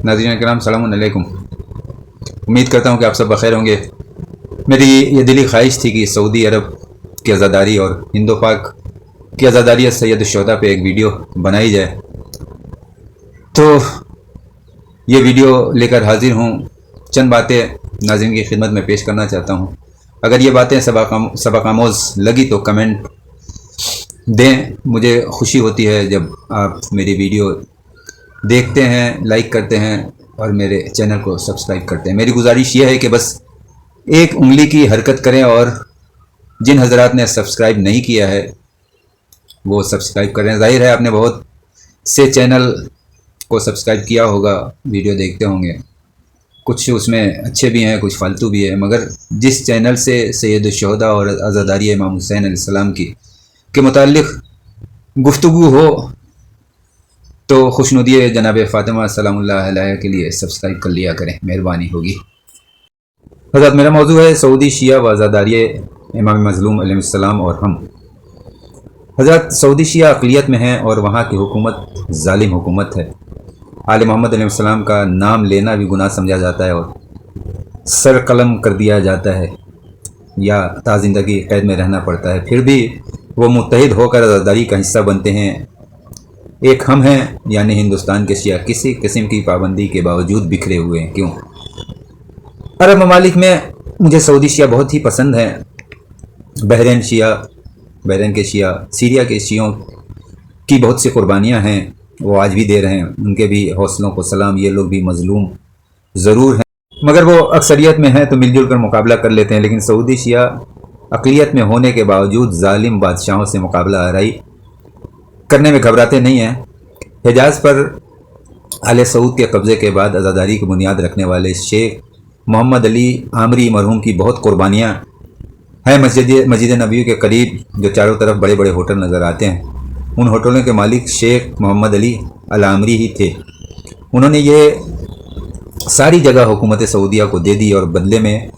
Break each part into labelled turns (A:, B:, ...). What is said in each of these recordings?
A: नाज़रीन करام सलाम अलैकुम। उम्मीद करता हूँ कि आप सब बखैर होंगे। मेरी ये दिली ख्वाहिश थी कि सऊदी अरब की आज़ादारी और हिंदो पाक की आज़ादारी सैयद शुहदा पे एक वीडियो बनाई जाए, तो ये वीडियो लेकर हाजिर हूँ। चंद बातें नाज़रीन की खिदमत में पेश करना चाहता हूँ। अगर ये बातें सबक आमोज़ लगी तो कमेंट दें। मुझे खुशी होती है जब आप मेरी वीडियो देखते हैं, लाइक करते हैं और मेरे चैनल को सब्सक्राइब करते हैं। मेरी गुजारिश ये है कि बस एक उंगली की हरकत करें और जिन हजरात ने सब्सक्राइब नहीं किया है वो सब्सक्राइब करें। ज़ाहिर है आपने बहुत से चैनल को सब्सक्राइब किया होगा, वीडियो देखते होंगे, कुछ उसमें अच्छे भी हैं, कुछ फालतू भी है, मगर जिस चैनल से सैयद शुहदा और आज़ादारी इमाम हुसैन अलैहिस्सलाम की के मुताल्लिक़ गुफ्तगू हो तो खुशनुदी जनाब फ़ातिमा सलामुल्लाह अलैहा के लिए सब्सक्राइब कर लिया करें, मेहरबानी होगी। हज़रत मेरा मौजू है सऊदी शिया व आज़ादारी इमाम मज़लूम अलैहिस्सलाम और हम। हज़रत सऊदी शिया अक़लियत में हैं और वहाँ की हुकूमत ज़ालिम हुकूमत है। आले मोहम्मद अलैहिस्सलाम का नाम लेना भी गुनाह समझा जाता है और सर कलम कर दिया जाता है या ताज़िंदगी कैद में रहना पड़ता है। फिर भी वो मुत्तहिद होकर आज़ादारी का हिस्सा बनते हैं। एक हम हैं यानी हिंदुस्तान के शिया किसी किस्म की पाबंदी के बावजूद बिखरे हुए हैं। क्यों? अरब ममालिक में मुझे सऊदी शिया बहुत ही पसंद हैं। बहरीन के शिया, सीरिया के शियों की बहुत सी कुर्बानियाँ हैं, वो आज भी दे रहे हैं, उनके भी हौसलों को सलाम। ये लोग भी मज़लूम ज़रूर हैं मगर वो अक्सरियत में हैं तो मिलजुल कर मुकाबला कर लेते हैं। लेकिन सऊदी शिया अक़लियत में होने के बावजूद ज़ालिम बादशाहों से मुकाबला आराई करने में घबराते नहीं हैं। हिजाज़ पर आले सऊद के कब्ज़े के बाद आज़ादारी की बुनियाद रखने वाले शेख मोहम्मद अली आमरी मरहूम की बहुत कुर्बानियाँ हैं। मस्जिद नबी के करीब जो चारों तरफ बड़े बड़े होटल नज़र आते हैं, उन होटलों के मालिक शेख मोहम्मद अली अल आमरी ही थे। उन्होंने ये सारी जगह हुकूमत सऊदिया को दे दी और बदले में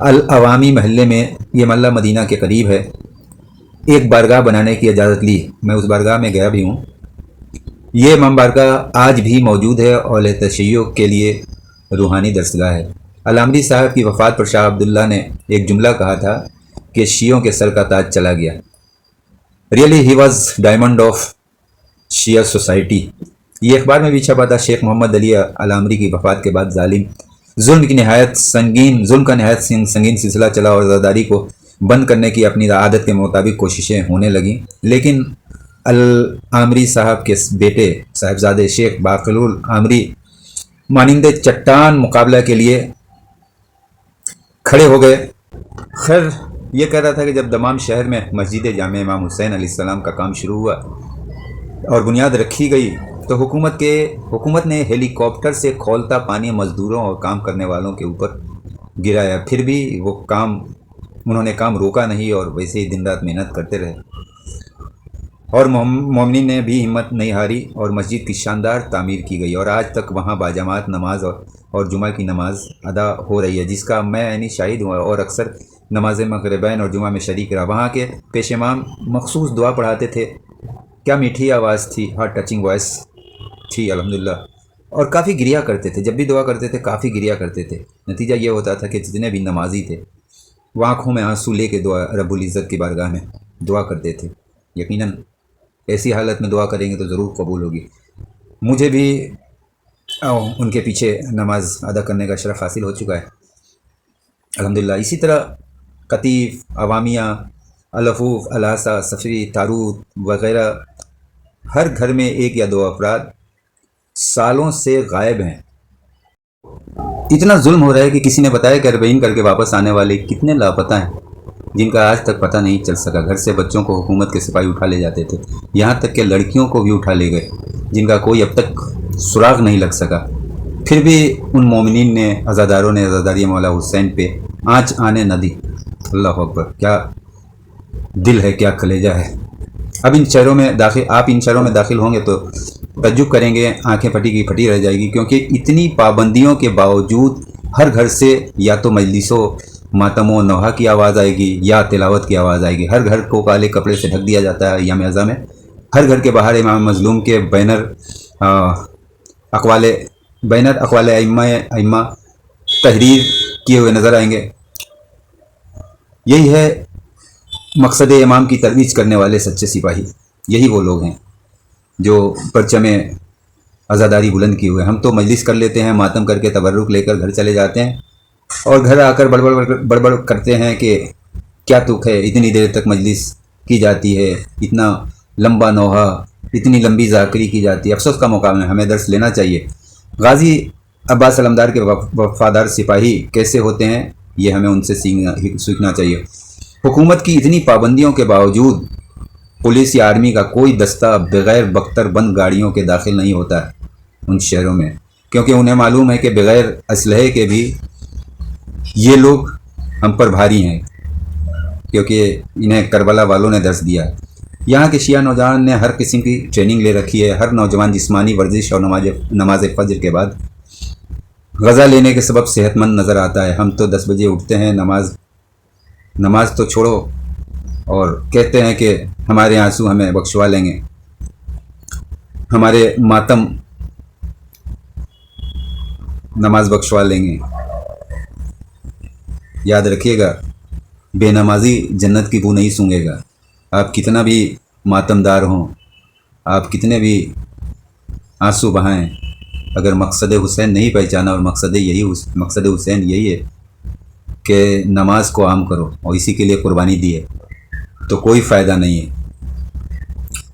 A: अल अवामी महल्ले में, ये मल्ला मदीना के करीब है, एक बारगाह बनाने की इजाज़त ली। मैं उस बारगाह में गया भी हूँ। ये इमाम बारगाह आज भी मौजूद है और तशय्यो के लिए रूहानी दरसगाह है। अल-आमरी साहब की वफ़ात पर शाह अब्दुल्ला ने एक जुमला कहा था कि शियों के सर का ताज चला गया। Really he was diamond of Shia society. ये अखबार में भी छपा था। शेख मोहम्मद अली अल-आमरी की वफ़ात के बाद ज़ालिम जुल्म का नहायत संगीन सिलसिला चला और आज़ादारी को बंद करने की अपनी आदत के मुताबिक कोशिशें होने लगीं। लेकिन अल-आमरी साहब के बेटे साहिबजादे शेख बाक़रुल आमरी मानिंदे चट्टान मुकाबला के लिए खड़े हो गए। खैर, ये कह रहा था कि जब दमाम शहर में मस्जिद जामे इमाम हुसैन अलैहिस्सलाम का काम शुरू हुआ और बुनियाद रखी गई तो हुकूमत ने हेलीकॉप्टर से खौलता पानी मज़दूरों और काम करने वालों के ऊपर गिराया। फिर भी उन्होंने काम रोका नहीं और वैसे ही दिन रात मेहनत करते रहे और मोमिनीन ने भी हिम्मत नहीं हारी और मस्जिद की शानदार तामीर की गई और आज तक वहाँ बाजमात नमाज और जुमा की नमाज अदा हो रही है, जिसका मैं यानी शाहिद हुआ और अक्सर नमाज मगरिबैन और जुमा में शरीक रहा। वहाँ के पेश इमाम मखसूस दुआ पढ़ाते थे। क्या मीठी आवाज़ थी, हार्ट टचिंग वॉइस थी अल्हम्दुलिल्लाह, और काफ़ी गिरिया करते थे। जब भी दुआ करते थे काफ़ी गिरिया करते थे। नतीजा ये होता था कि जितने भी नमाजी थे वो आँखों में आंसू लेके दुआ रब्बुल इज़्ज़त की बारगाह में दुआ करते थे। यकीनन ऐसी हालत में दुआ करेंगे तो ज़रूर कबूल होगी। मुझे भी उनके पीछे नमाज अदा करने का शरफ़ हासिल हो चुका है अल्हम्दुलिल्लाह। इसी तरह कतीफ़, अवामिया, अलफूफ, अलासा, सफ़री, तारूत वग़ैरह हर घर में एक या दो अफराद सालों से गायब हैं। इतना जुल्म हो रहा है कि किसी ने बताया कि 40 करके वापस आने वाले कितने लापता हैं जिनका आज तक पता नहीं चल सका। घर से बच्चों को हुकूमत के सिपाही उठा ले जाते थे, यहाँ तक कि लड़कियों को भी उठा ले गए जिनका कोई अब तक सुराग नहीं लग सका। फिर भी उन मोमिनीन ने, आज़ादारों ने आज़ादारी मौला हुसैन पे आँच आने न दी। अल्लाह अकबर, क्या दिल है, क्या कलेजा है। अब आप इन शहरों में दाखिल होंगे तो तज्जुब करेंगे, आंखें फटी की फटी रह जाएगी, क्योंकि इतनी पाबंदियों के बावजूद हर घर से या तो मजलिसों, मातमों, नौहा की आवाज़ आएगी या तिलावत की आवाज़ आएगी। हर घर को काले कपड़े से ढक दिया जाता है अय्याम अज़ा में। हर घर के बाहर इमाम मज़लूम के बैनर, अक़वाले बैन अक़वाल अइम्मा तहरीर किए हुए नज़र आएंगे। यही है मकसद इमाम की तरवीज करने वाले सच्चे सिपाही। यही वो लोग हैं जो परचम आज़ादारी बुलंद किए हुए। हम तो मजलिस कर लेते हैं, मातम करके तबर्रुक लेकर घर चले जाते हैं और घर आकर बड़बड़ करते हैं कि क्या तुक है, इतनी देर तक मजलिस की जाती है, इतना लंबा नोहा, इतनी लंबी ज़ाकरी की जाती है। अफसोस का मुकाम है, हमें दर्स लेना चाहिए। गाजी अब्बास अलमदार के वफादार सिपाही कैसे होते हैं, ये हमें उनसे सीखना चाहिए। हुकूमत की इतनी पाबंदियों के बावजूद पुलिस या आर्मी का कोई दस्ता बग़ैर बख्तर बंद गाड़ियों के दाखिल नहीं होता है उन शहरों में, क्योंकि उन्हें मालूम है कि बग़ैर असलहे के भी ये लोग हम पर भारी हैं, क्योंकि इन्हें करबला वालों ने दर्स दिया है। यहाँ के शिया नौजवान ने हर किस्म की ट्रेनिंग ले रखी है। हर नौजवान जिस्मानी वर्जिश और नमाज फजर के बाद गज़ा लेने के सबब सेहतमंद नज़र आता है। हम तो 10 बजे उठते हैं, नमाज तो छोड़ो, और कहते हैं कि हमारे आंसू हमें बख्शवा लेंगे, हमारे मातम नमाज बख्शवा लेंगे। याद रखिएगा, बेनमाजी जन्नत की बू नहीं सूंघेगा। आप कितना भी मातमदार हों, आप कितने भी आंसू बहाएं, अगर मकसद हुसैन नहीं पहचाना, और मकसद हुसैन यही है कि नमाज को आम करो और इसी के लिए कुर्बानी दी है, तो कोई फ़ायदा नहीं है।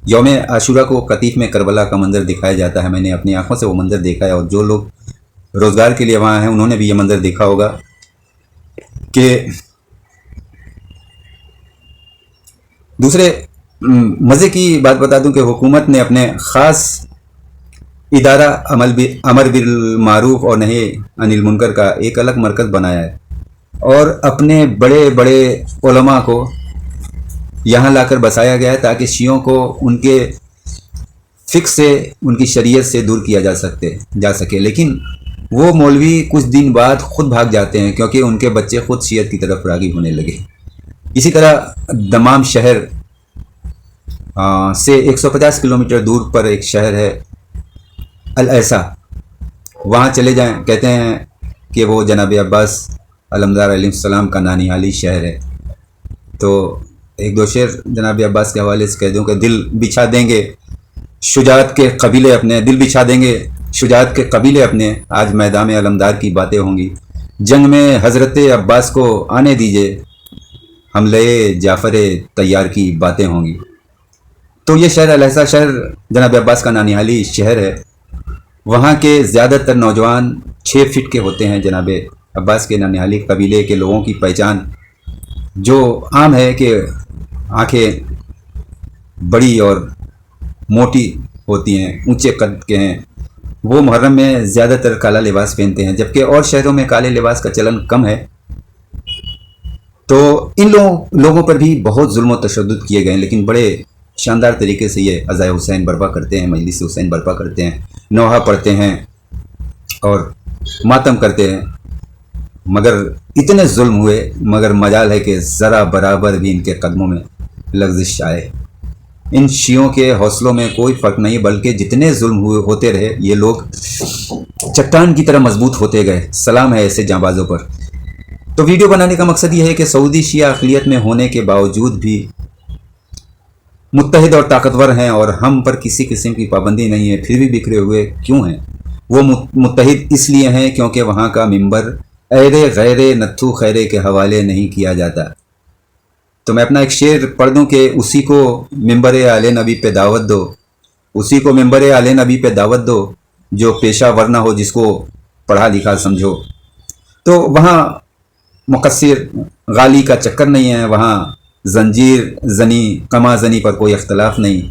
A: यौम आशूरा को कतीफ़ में करबला का मंज़र दिखाया जाता है। मैंने अपनी आंखों से वो मंज़र देखा है, और जो लोग रोज़गार के लिए वहाँ हैं उन्होंने भी ये मंज़र देखा होगा कि दूसरे मज़े की बात बता दूं कि हुकूमत ने अपने ख़ास इदारा अमर बिल मारूफ और नही अनिल मुनकर का एक अलग मरकज़ बनाया है, और अपने बड़े बड़े उलमा को यहाँ लाकर बसाया गया है ताकि शियों को उनके फ़िक्र से, उनकी शरीयत से दूर किया जा सके। लेकिन वो मौलवी कुछ दिन बाद ख़ुद भाग जाते हैं, क्योंकि उनके बच्चे ख़ुद शियत की तरफ राग़िब होने लगे। इसी तरह दमाम शहर से 150 किलोमीटर दूर पर एक शहर है अल ऐसा, वहाँ चले जाएं। कहते हैं कि वो जनाब अब्बास अलमदार अलैहिस्सलाम का नानिहाली शहर है। तो एक दो शेर जनाब अब्बास के हवाले से कह दूँ कि दिल बिछा देंगे शुजाअत के कबीले अपने, दिल बिछा देंगे शुजाअत के कबीले अपने, आज मैदान अलमदार की बातें होंगी। जंग में हज़रत अब्बास को आने दीजिए, हमले जाफ़र तैयार की बातें होंगी। तो ये शहर अलहसा शहर जनाब अब्बास का नानिहाली शहर है। वहाँ के ज़्यादातर नौजवान 6 फीट के होते हैं। जनाब अब्बास के नानिहाली कबीले के लोगों की पहचान जो आम है कि आँखें बड़ी और मोटी होती हैं, ऊंचे कद के हैं। वो मुहर्रम में ज़्यादातर काला लिबास पहनते हैं, जबकि और शहरों में काले लिबास का चलन कम है। तो इन लोगों पर भी बहुत जुल्म व तशद्दुद किए गए, लेकिन बड़े शानदार तरीके से ये अज़ाए हुसैन बर्पा करते हैं, मजलिस हुसैन बर्पा करते हैं, नौहा पढ़ते हैं और मातम करते हैं। मगर इतने जुल्म हुए, मगर मजाल है कि ज़रा बराबर भी इनके कदमों में लग़ज़िश आए। इन शियों के हौसलों में कोई फ़र्क नहीं, बल्कि जितने जुल्म होते रहे ये लोग चट्टान की तरह मजबूत होते गए। सलाम है ऐसे जांबाजों पर। तो वीडियो बनाने का मकसद ये है कि सऊदी शिया अक़लियत में होने के बावजूद भी मुत्तहिद और ताकतवर हैं, और हम पर किसी किस्म की पाबंदी नहीं है, फिर भी बिखरे हुए क्यों हैं? वो मुत्तहिद इसलिए हैं क्योंकि वहाँ का मिंबर ऐरे गैरे नत्थू खैरे के हवाले नहीं किया जाता। तो मैं अपना एक शेर पढ़ दूँ कि उसी को मिंबर आले नबी पे दावत दो, उसी को मिंबर आले नबी पे दावत दो, जो पेशा वरना हो जिसको पढ़ा लिखा समझो। तो वहाँ मुक़स्सिर गाली का चक्कर नहीं है, वहाँ जंजीर जनी कमा जनी पर कोई अख्तलाफ नहीं,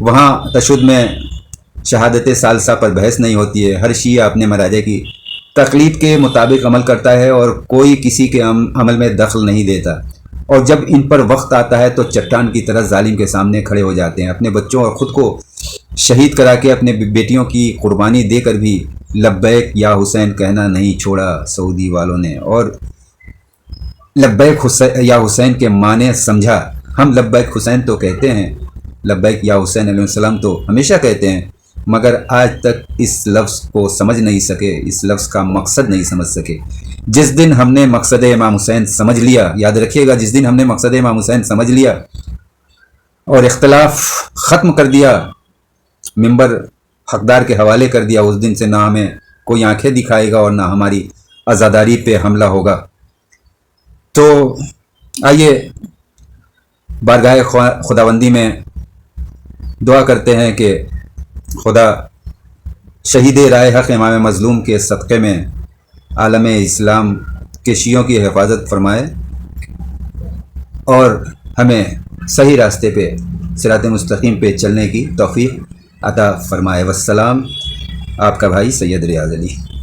A: वहाँ तशुद में शहादत सालसा पर बहस नहीं होती है। हर शिया अपने मराजे की तकलीद के मुताबिक अमल करता है और कोई किसी के अमल में दखल नहीं देता, और जब इन पर वक्त आता है तो चट्टान की तरह जालिम के सामने खड़े हो जाते हैं। अपने बच्चों और ख़ुद को शहीद करा के अपने बेटियों की कुर्बानी देकर भी लब्बैक या हुसैन कहना नहीं छोड़ा सऊदी वालों ने, और लब्बैक या हुसैन के माने समझा। हम लब्बैक हुसैन तो कहते हैं, लब्बैक या हुसैन अलैहिस्सलाम तो हमेशा कहते हैं, مگر آج تک اس لفظ کو سمجھ نہیں سکے، اس لفظ کا مقصد نہیں سمجھ سکے۔ جس دن ہم نے مقصد امام حسین سمجھ لیا، یاد رکھیے گا، جس دن ہم نے مقصد امام حسین سمجھ لیا اور اختلاف ختم کر دیا، منبر حقدار کے حوالے کر دیا، اس دن سے نہ ہمیں کوئی آنکھیں دکھائے گا اور نہ ہماری عزاداری پہ حملہ ہوگا۔ تو آئیے بارگاہ خداوندی میں دعا کرتے ہیں کہ خدا شہید رائے حق امام مظلوم کے صدقے میں عالم اسلام کے شیعوں کی حفاظت فرمائے اور ہمیں صحیح راستے پہ، صراط مستقیم پہ چلنے کی توفیق عطا فرمائے۔ والسلام، آپ کا بھائی سید ریاض علی۔